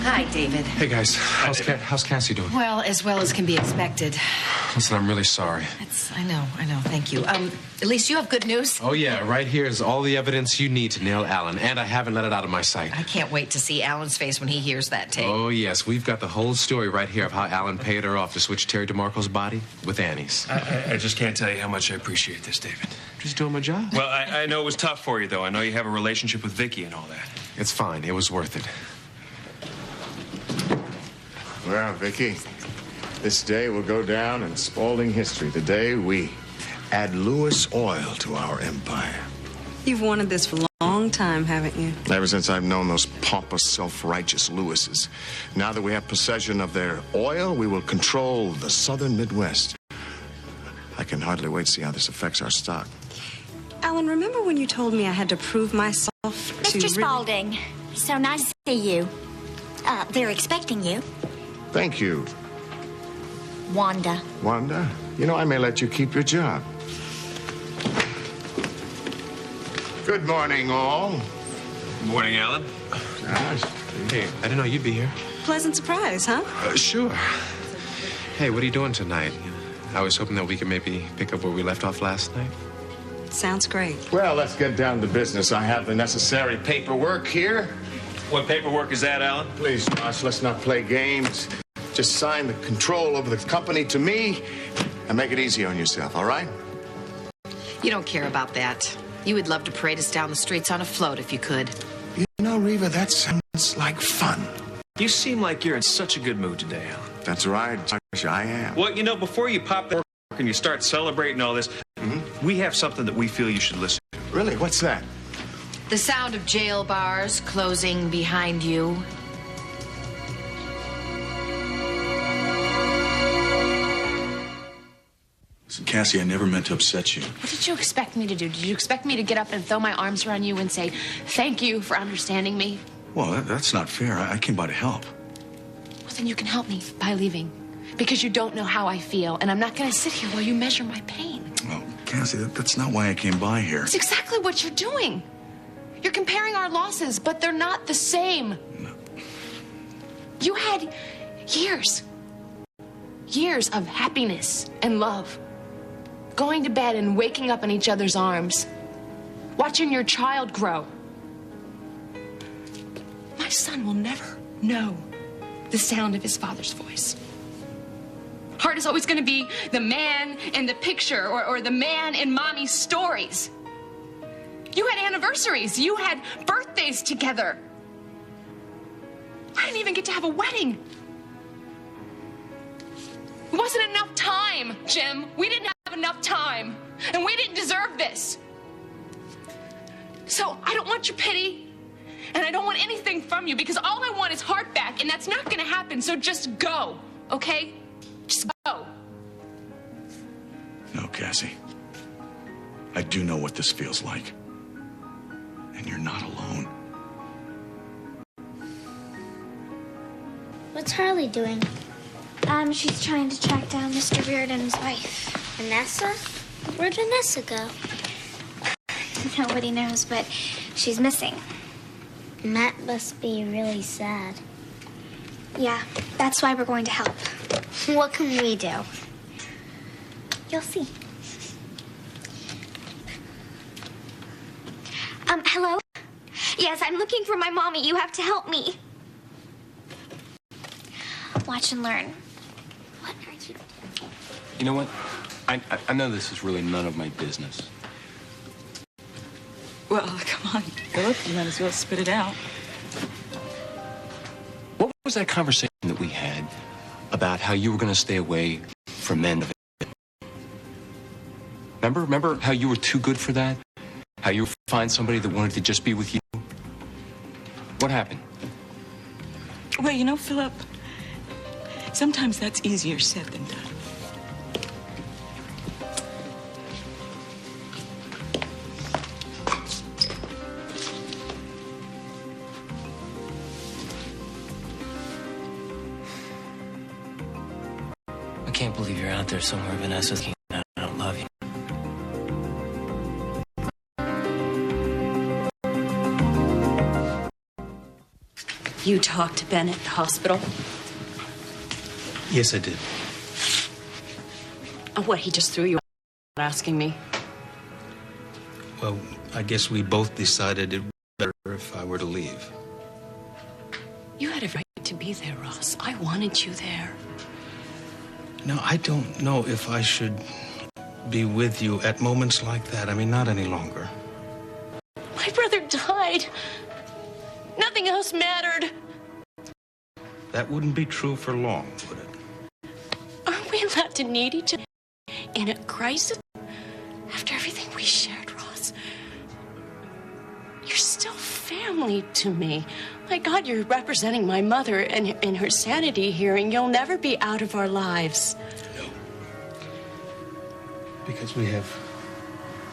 Hi, David. Hey, guys. How's Cassie doing? Well as can be expected. Listen, I'm really sorry. I know. Thank you. At least you have good news. Oh, yeah. Right here is all the evidence you need to nail Alan, and I haven't let it out of my sight. I can't wait to see Alan's face when he hears that tape. Oh, yes. We've got the whole story right here of how Alan paid her off to switch Terry DeMarco's body with Annie's. I just can't tell you how much I appreciate this, David. Just doing my job. Well, I know it was tough for you, though. I know you have a relationship with Vicky and all that. It's fine. It was worth it. Well, Vicky, this day will go down in Spaulding history. The day we add Lewis Oil to our empire. You've wanted this for a long time, haven't you? Ever since I've known those pompous, self-righteous Lewises. Now that we have possession of their oil, we will control the southern Midwest. I can hardly wait to see how this affects our stock. Alan, remember when you told me I had to prove myself to... Mr. Spaulding, so nice to see you. They're expecting you. Thank you. Wanda. Wanda, you know, I may let you keep your job. Good morning, all. Good morning, Alan. Gosh. Hey, I didn't know you'd be here. Pleasant surprise, huh? Sure. Hey, what are you doing tonight? I was hoping that we could maybe pick up where we left off last night. Sounds great. Well, let's get down to business. I have the necessary paperwork here. What paperwork is that, Alan? Please, Josh, let's not play games. Just sign the control over the company to me and make it easy on yourself, all right? You don't care about that. You would love to parade us down the streets on a float if you could. You know, Reva, that sounds like fun. You seem like you're in such a good mood today, Alan. That's right, Josh, I am. Well, you know, before you pop that and you start celebrating all this, we have something that we feel you should listen to. Really? What's that? The sound of jail bars closing behind you. Listen, Cassie, I never meant to upset you. What did you expect me to do? Did you expect me to get up and throw my arms around you and say, thank you for understanding me? Well, that's not fair. I came by to help. Well, then you can help me by leaving. Because you don't know how I feel, and I'm not going to sit here while you measure my pain. Well, Cassie, that's not why I came by here. It's exactly what you're doing. You're comparing our losses, but they're not the same. No. You had years of happiness and love. Going to bed and waking up in each other's arms. Watching your child grow. My son will never know the sound of his father's voice. Hart is always going to be the man in the picture or the man in mommy's stories. You had anniversaries. You had birthdays together. I didn't even get to have a wedding. It wasn't enough time, Jim. We didn't have enough time. And we didn't deserve this. So I don't want your pity. And I don't want anything from you because all I want is Hart back. And that's not going to happen. So just go, okay? Just go. No, Cassie. I do know what this feels like. And you're not alone. What's Harley doing? She's trying to track down Mr. Reardon's wife. Vanessa? Where'd Vanessa go? Nobody knows, but she's missing. That must be really sad. Yeah, that's why we're going to help. What can we do? You'll see. Hello? Yes, I'm looking for my mommy. You have to help me. Watch and learn. What are you doing? You know what? I know this is really none of my business. Well, come on, Philip. You might as well spit it out. What was that conversation that we had about how you were going to stay away from men? Remember how you were too good for that? How you would find somebody that wanted to just be with you? What happened? Well, you know, Philip, sometimes that's easier said than done. I can't believe you're out there somewhere, Vanessa. I don't love you. You talked to Ben at the hospital? Yes, I did. What, he just threw you out asking me? Well, I guess we both decided it would be better if I were to leave. You had a right to be there, Ross. I wanted you there. No, I don't know if I should be with you at moments like that. I mean, not any longer. My brother died. Nothing else mattered. That wouldn't be true for long, would it? Aren't we allowed to need each other in a crisis? After everything we shared, Ross, you're still family to me. My God, you're representing my mother in her sanity hearing. You'll never be out of our lives. No. Because we have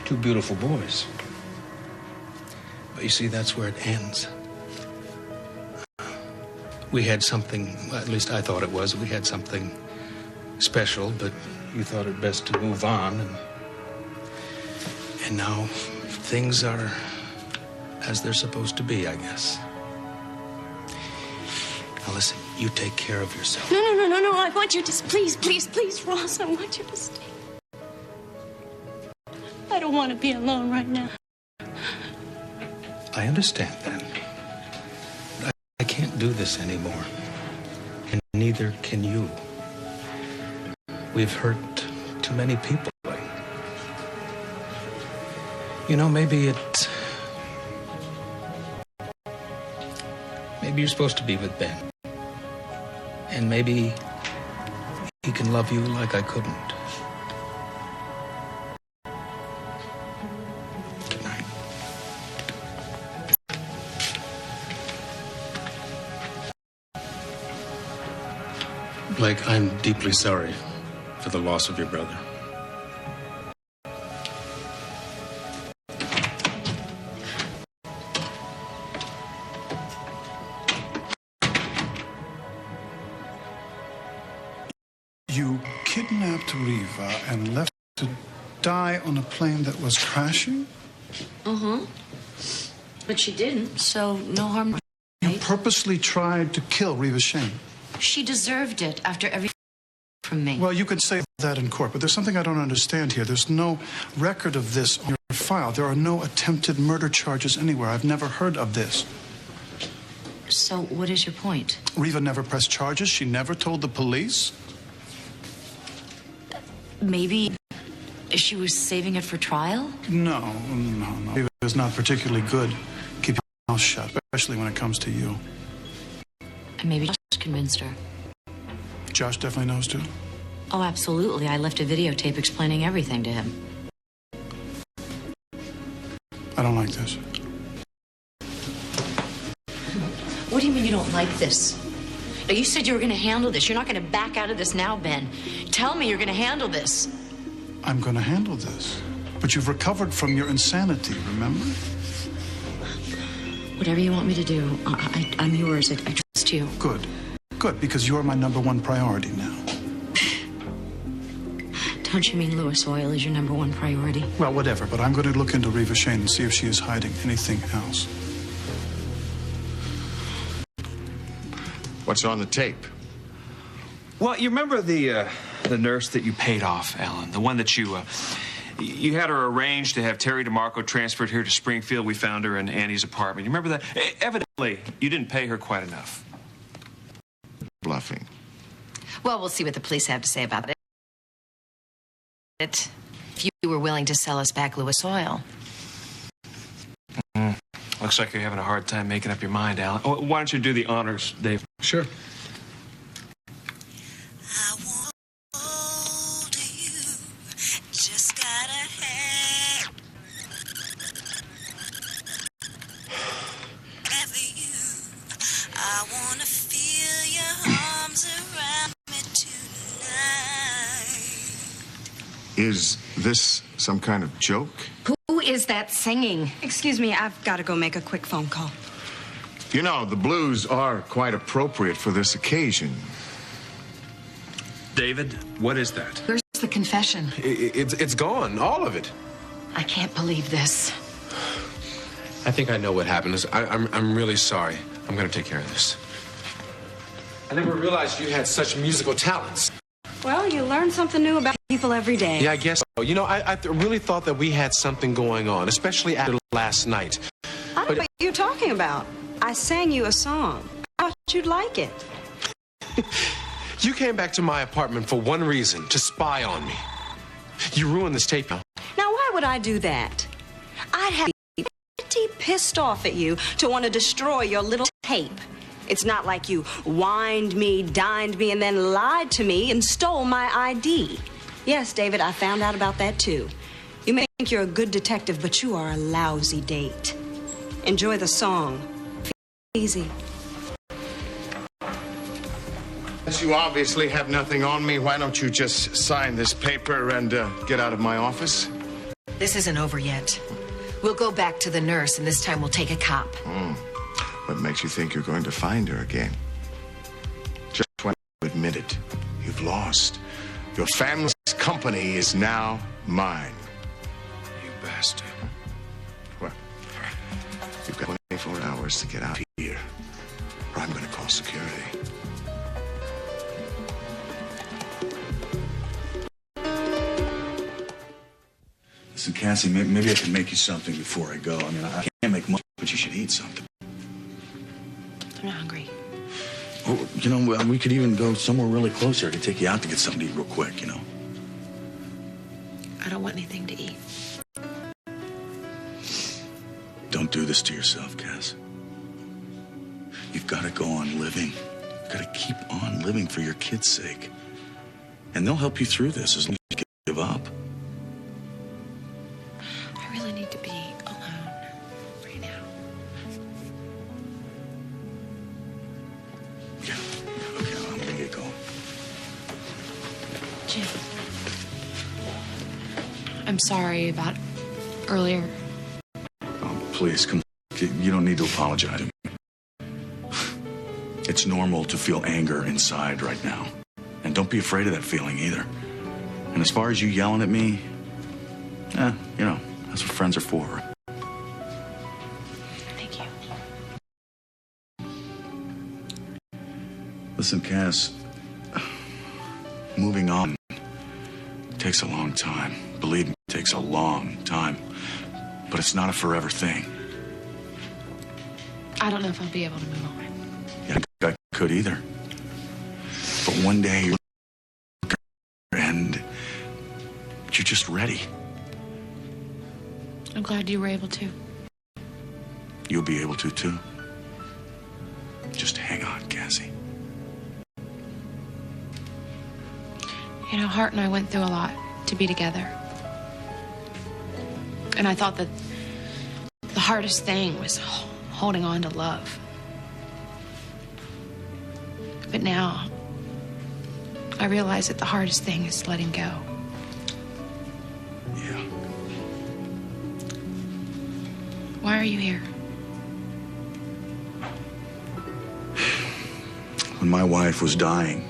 two beautiful boys. But you see, that's where it ends. We had something, at least I thought it was, we had something special, but you thought it best to move on. And now things are as they're supposed to be, I guess. Now listen, you take care of yourself. No. I want you to, please, Ross, I want you to stay. I don't want to be alone right now. I understand that. But I can't do this anymore. And neither can you. We've hurt too many people. You know, maybe you're supposed to be with Ben. And maybe he can love you like I couldn't. Good night. Blake, I'm deeply sorry for the loss of your brother. You kidnapped Riva and left her to die on a plane that was crashing? Uh-huh. But she didn't, so no harm. You purposely tried to kill Riva Shane. She deserved it after everything from me. Well, you could say that in court, but there's something I don't understand here. There's no record of this on your file. There are no attempted murder charges anywhere. I've never heard of this. So what is your point? Riva never pressed charges. She never told the police. Maybe she was saving it for trial? No. Riva is not particularly good. Keep your mouth shut, especially when it comes to you. And maybe Josh convinced her. Josh definitely knows too. Oh, absolutely. I left a videotape explaining everything to him. I don't like this. What do you mean you don't like this? Now, you said you were going to handle this. You're not going to back out of this now, Ben. Tell me you're going to handle this. I'm going to handle this. But you've recovered from your insanity, remember? Whatever you want me to do, I'm yours. I trust you. Good. Good, because you're my #1 priority now. Don't you mean Lewis Oil is your #1 priority? Well, whatever, but I'm going to look into Riva Shane and see if she is hiding anything else. What's on the tape? Well, you remember the nurse that you paid off, Alan? The one that you had her arranged to have Terry DeMarco transferred here to Springfield. We found her in Annie's apartment. You remember that? Evidently, you didn't pay her quite enough. Bluffing. Well, we'll see what the police have to say about it. If you were willing to sell us back Lewis Oil. Looks like you're having a hard time making up your mind, Alan. Oh, why don't you do the honors, Dave? Sure. Is this some kind of joke? Who is that singing? Excuse me, I've got to go make a quick phone call. You know, the blues are quite appropriate for this occasion. David, what is that? Where's the confession? It's gone, all of it. I can't believe this. I think I know what happened. I'm really sorry. I'm going to take care of this. I never realized you had such musical talents. Well, you learn something new about people every day. Yeah, I guess so. You know, I really thought that we had something going on, especially after last night. I don't know what you're talking about. I sang you a song. I thought you'd like it. You came back to my apartment for one reason, to spy on me. You ruined this tape now. Now, why would I do that? I'd have to be pretty pissed off at you to want to destroy your little tape. It's not like you wined me, dined me, and then lied to me and stole my ID. Yes, David, I found out about that too. You may think you're a good detective, but you are a lousy date. Enjoy the song. Feel easy. As you obviously have nothing on me, why don't you just sign this paper and get out of my office? This isn't over yet. We'll go back to the nurse, and this time we'll take a cop. What makes you think you're going to find her again? Just when you admit it, you've lost. Your family's company is now mine. You bastard. Well, you've got 24 hours to get out of here, or I'm going to call security. Listen, Cassie, maybe I can make you something before I go. I mean, I can't make much, but you should eat something. I'm not hungry. Oh, you know, we could even go somewhere really closer. I could take you out to get something to eat real quick, you know. I don't want anything to eat. Don't do this to yourself, Cass. You've got to go on living. You've got to keep on living for your kids' sake. And they'll help you through this as long as you give up. I really need to be alone right now. Yeah, okay, I'm gonna get going. Jim, I'm sorry about earlier. Oh, please, come. You don't need to apologize to me. It's normal to feel anger inside right now. And don't be afraid of that feeling either. And as far as you yelling at me, you know, that's what friends are for. Thank you. Listen, Cass, moving on takes a long time. Believe me, it takes a long time. But it's not a forever thing. I don't know if I'll be able to move on. Yeah, I could either. But one day you're and you're just ready. I'm glad you were able to. You'll be able to too. Just hang on, Cassie. You know, Hart and I went through a lot to be together. And I thought that the hardest thing was holding on to love. But now, I realize that the hardest thing is letting go. Yeah. Why are you here? When my wife was dying,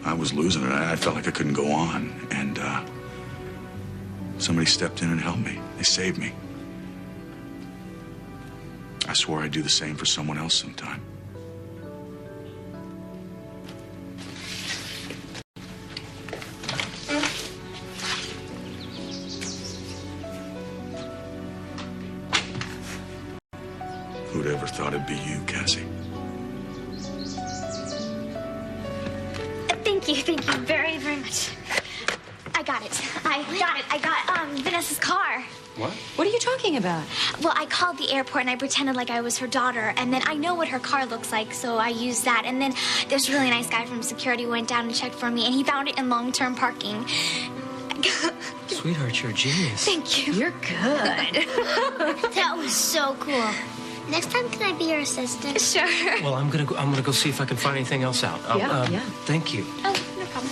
I was losing it. I felt like I couldn't go on. And somebody stepped in and helped me. They saved me. I swore I'd do the same for someone else sometime. Who'd ever thought it'd be you, Cassie? Thank you very, very much. I got it. I got Vanessa's car. What? What are you talking about? Well, I called the airport and I pretended like I was her daughter, and then I know what her car looks like, so I used that. And then this really nice guy from security went down and checked for me, and he found it in long-term parking. Sweetheart, you're a genius. Thank you. You're good. That was so cool. Next time, can I be your assistant? Sure. Well, I'm gonna go see if I can find anything else out. Yeah. Thank you. Oh, no problem.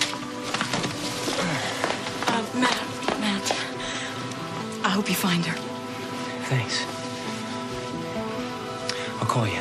Matt, I hope you find her. Thanks. I'll call you.